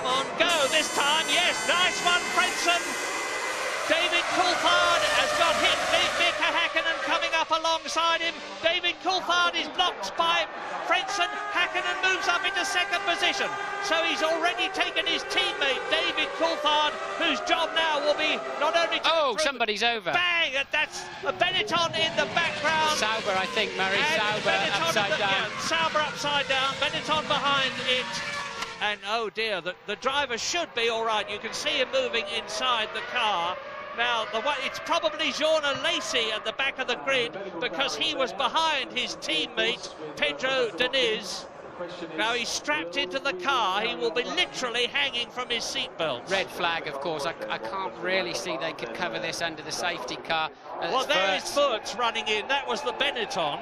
on, go this time. Yes, nice one, Frentzen. David Coulthard has got hit. Mika Häkkinen coming up alongside him. David Coulthard is blocked by Frentzen. Häkkinen moves up into second position. So he's already taken his teammate, David Coulthard, whose job now will be not only to... Oh, somebody's over. Bang! That's a Benetton in the background. Sauber, I think, Murray. Sauber upside down. Yeah, Sauber upside down. Benetton behind it. And oh dear, the driver should be all right. You can see him moving inside the car. Now, it's probably Jean Lacey at the back of the grid because he was behind his teammate, Pedro Diniz. Now he's strapped into the car. He will be literally hanging from his seatbelt. Red flag, of course. I can't really see they could cover this under the safety car. Well, there is Wurz running in. That was the Benetton.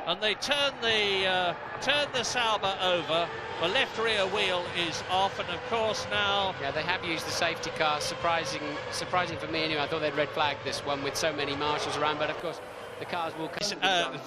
And they turn the Sauber over. The left rear wheel is off, and of course now... Yeah, they have used the safety car. Surprising for me anyway. I thought they'd red flag this one with so many marshals around, but of course the cars will come.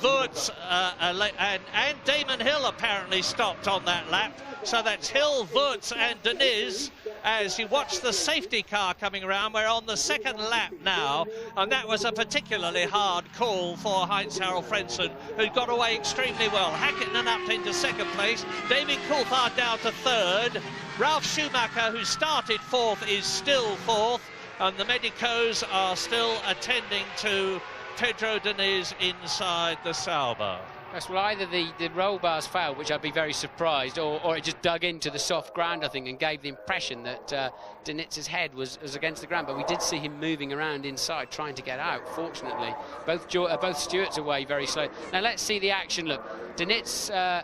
Wurz and Damon Hill apparently stopped on that lap. So that's Hill, Wurz and Diniz as you watch the safety car coming around. We're on the second lap now, and that was a particularly hard call for Heinz-Harald Frentzen, who got away extremely well. Häkkinen up into second place, David Coulthard down to third. Ralf Schumacher, who started fourth, is still fourth, and the medicos are still attending to Pedro Diniz inside the Sauber. Yes, well, either the roll bars failed, which I'd be very surprised, or it just dug into the soft ground, I think, and gave the impression that Diniz's head was against the ground. But we did see him moving around inside, trying to get out. Fortunately, both Stewarts away very slow. Now let's see the action. Look, Diniz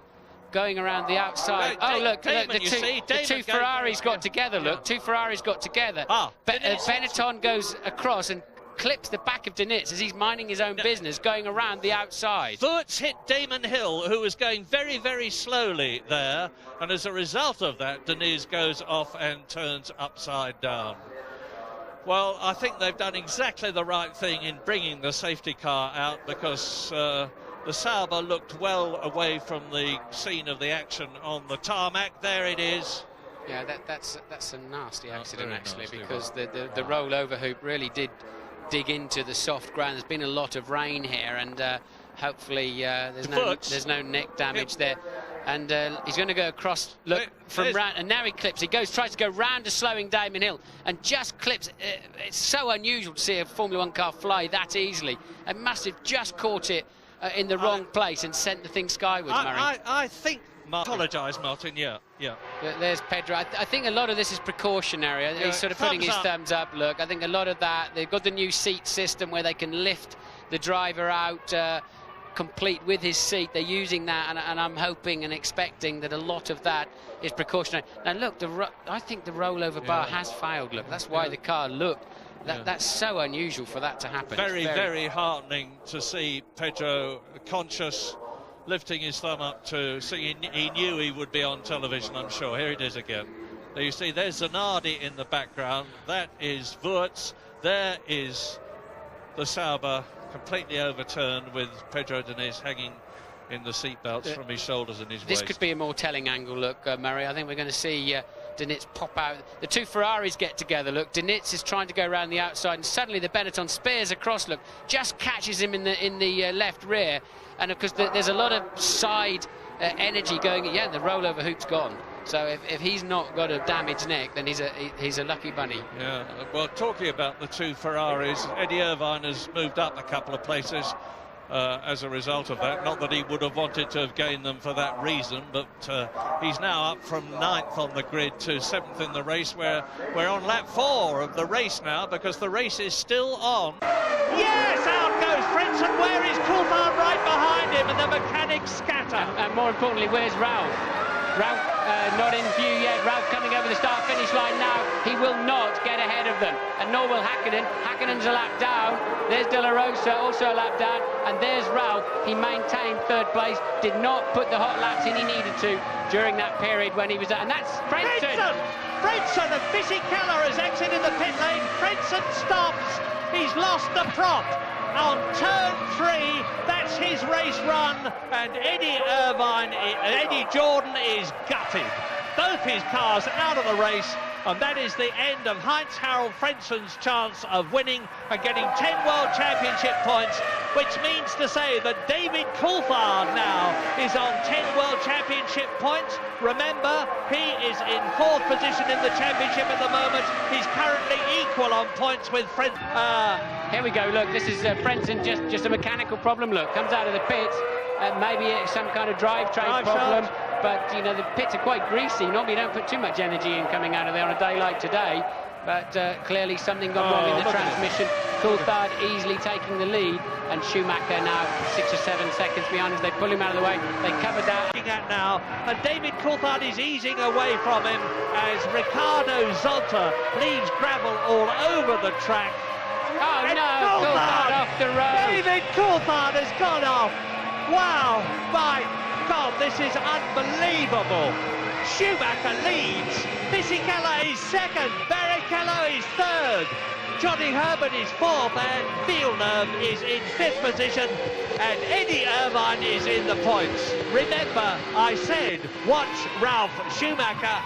going around the outside. Look, the two Ferraris got together. Look, two Ferraris got together. Benetton goes across and clips the back of Diniz as he's minding his own business, going around the outside. Wurz hit Damon Hill, who was going very, very slowly there, and as a result of that, Diniz goes off and turns upside down. Well, I think they've done exactly the right thing in bringing the safety car out, because the Sauber looked well away from the scene of the action on the tarmac. There it is. Yeah, that's a nasty accident, actually, because the rollover hoop really did dig into the soft ground. There's been a lot of rain here, and hopefully there's no neck damage there. And he's going to go across, look, from round, and now he clips. He tries to go round a slowing Damon Hill, and just clips. It's so unusual to see a Formula 1 car fly that easily. It must have just caught it in the wrong place and sent the thing skywards, Murray. I think... Apologise, Martin, yeah. There's Pedro. I think a lot of this is precautionary. He's sort of putting his thumbs up. Look, I think a lot of that, they've got the new seat system where they can lift the driver out complete with his seat. They're using that, and I'm hoping and expecting that a lot of that is precautionary. Now look, I think the rollover bar has failed. Look, that's why the car looked. That's so unusual for that to happen. Very heartening to see Pedro conscious, lifting his thumb up to see. He knew he would be on television, I'm sure. Here it is again. There you see, there's Zanardi in the background. That is Wurz. There is the Sauber completely overturned with Pedro Diniz hanging in the seatbelts from his shoulders and his waist. This could be a more telling angle, look, Murray. I think we're going to see Diniz pop out. The two Ferraris get together, look. Diniz is trying to go around the outside, and suddenly the Benetton spears across, look, just catches him in the left rear. And of course there's a lot of side energy going. Yeah, the rollover hoop's gone. So if he's not got a damaged neck, then he's a lucky bunny. Yeah. Well, talking about the two Ferraris, Eddie Irvine has moved up a couple of places as a result of that. Not that he would have wanted to have gained them for that reason, but he's now up from 9th on the grid to 7th in the race. We're on lap 4 of the race now, because the race is still on. Yes, out goes Frentzen. Where is Coulthard? Right behind him, and the mechanics scatter. And more importantly, where's Ralf? Ralf not in view yet. Ralf coming over the start-finish line now. He will not get ahead of them, and nor will Häkkinen. Häkkinen's a lap down. There's De La Rosa, also a lap down, and there's Ralf. He maintained 3rd place, did not put the hot laps in he needed to during that period when he was there. And that's Frentzen. Frentzen, and Fisichella has exited the pit lane. Frentzen stops. He's lost the prop on turn 3. That's his race run, and Eddie Jordan is gutted. both his cars out of the race, and that is the end of Heinz-Harald Frenzen's chance of winning and getting 10 World Championship points, which means to say that David Coulthard now is on 10 World Championship points. Remember, he is in 4th position in the championship at the moment. He's currently equal on points with Frenzen. Here we go, look, this is Frenzen, just a mechanical problem, look, comes out of the pits. Maybe it's some kind of drivetrain problem, but you know the pits are quite greasy. Normally you don't put too much energy in coming out of there on a day like today, but clearly something gone wrong in the transmission. Coulthard easily taking the lead, and Schumacher now 6 or 7 seconds behind as they pull him out of the way. They covered that. Now, and David Coulthard is easing away from him as Ricardo Zolter leaves gravel all over the track. Oh and no, Coulthard off the road. David Coulthard has gone off. Wow, my God, this is unbelievable. Schumacher leads, Fisichella is second, Barrichello is third, Johnny Herbert is fourth, and Villeneuve is in 5th position, and Eddie Irvine is in the points. Remember, I said, watch Ralf Schumacher.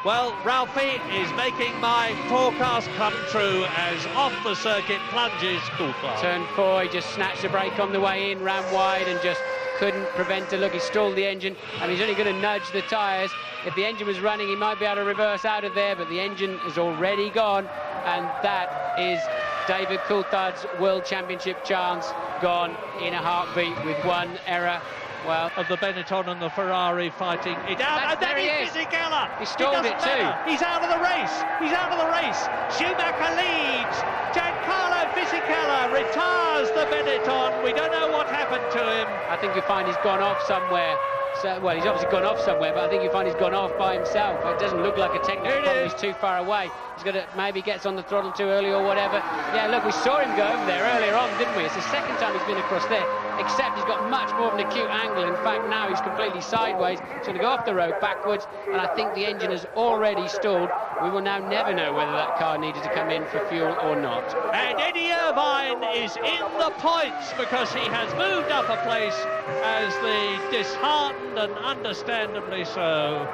Well, Ralphie is making my forecast come true as off the circuit plunges Coulthard. Turn 4, he just snatched the brake on the way in, ran wide and just couldn't prevent it. Look, he stalled the engine and he's only going to nudge the tyres. If the engine was running, he might be able to reverse out of there, but the engine is already gone, and that is David Coulthard's World Championship chance gone in a heartbeat with one error. Well, of the Benetton and the Ferrari fighting it out, and then is Fisichella. He stalled it too. He's out of the race. He's out of the race. Schumacher leads. Giancarlo Fisichella retires the Benetton. We don't know what happened to him. I think you find he's gone off somewhere. So, well, he's obviously gone off somewhere, but I think you find he's gone off by himself. It doesn't look like a technical problem. He's too far away. He's got to, maybe gets on the throttle too early or whatever. Yeah, look, we saw him go over there earlier on, didn't we? It's the second time he's been across there, except he's got much more of an acute angle. In fact, now he's completely sideways. He's going to go off the road backwards, and I think the engine has already stalled. We will now never know whether that car needed to come in for fuel or not. And Eddie Irvine is in the points because he has moved up a place as the disheartened and understandably so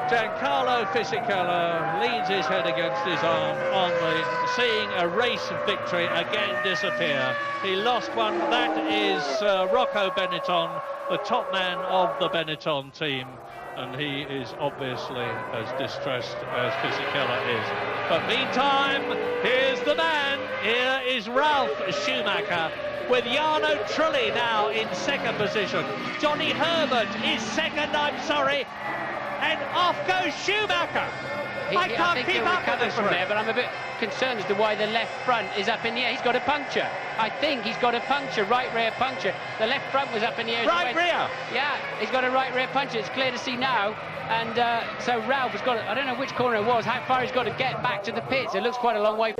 Giancarlo Fisichella leans his head against his arm on seeing a race victory again disappear. He lost one. That is Rocco Benetton, the top man of the Benetton team, and he is obviously as distressed as Fisichella is. But meantime, here's the man. Here is Ralf Schumacher, with Jarno Trulli now in 2nd position. Johnny Herbert is 2nd, I'm sorry. And off goes Schumacher. I can't keep up with this from there, but I'm a bit concerned as to why the left front is up in the air. He's got a puncture. I think he's got a puncture, right rear puncture. The left front was up in the air. Right rear? Yeah, he's got a right rear puncture. It's clear to see now. And so Ralph has got, I don't know which corner it was, how far he's got to get back to the pits. It looks quite a long way.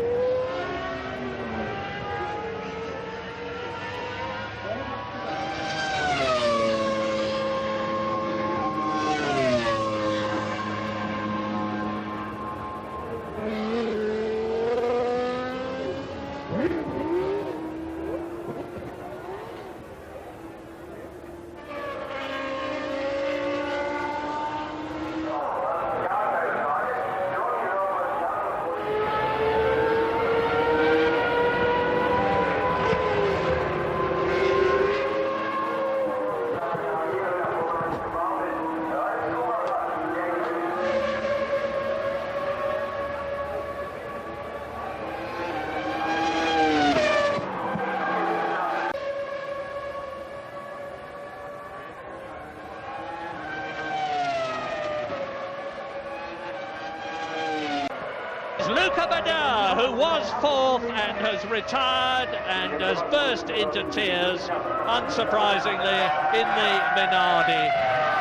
Luca Badoer, who was 4th and has retired and has burst into tears, unsurprisingly, in the Minardi.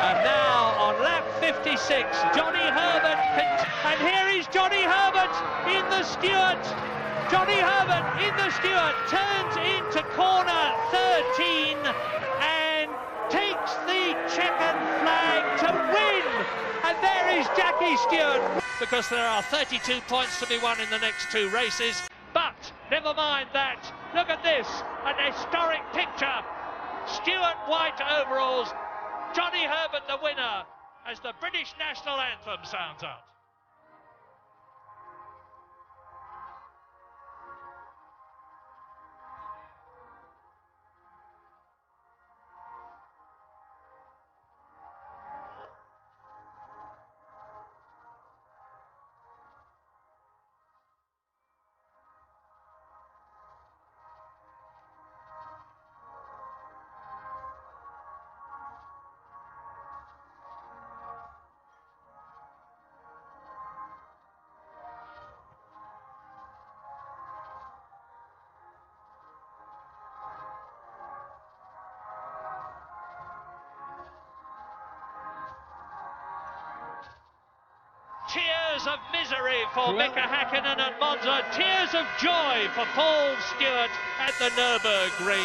And now on lap 56, Johnny Herbert, and here is Johnny Herbert in the Stewart. Johnny Herbert in the Stewart turns into corner 13 and takes the checkered flag to win. And there is Jackie Stewart. Because there are 32 points to be won in the next 2 races. But never mind that. Look at this, an historic picture. Stewart white overalls, Johnny Herbert the winner. as the British national anthem sounds out. Tears of misery for Mika Hakkinen and Monza, tears of joy for Paul Stewart at the Nürburgring.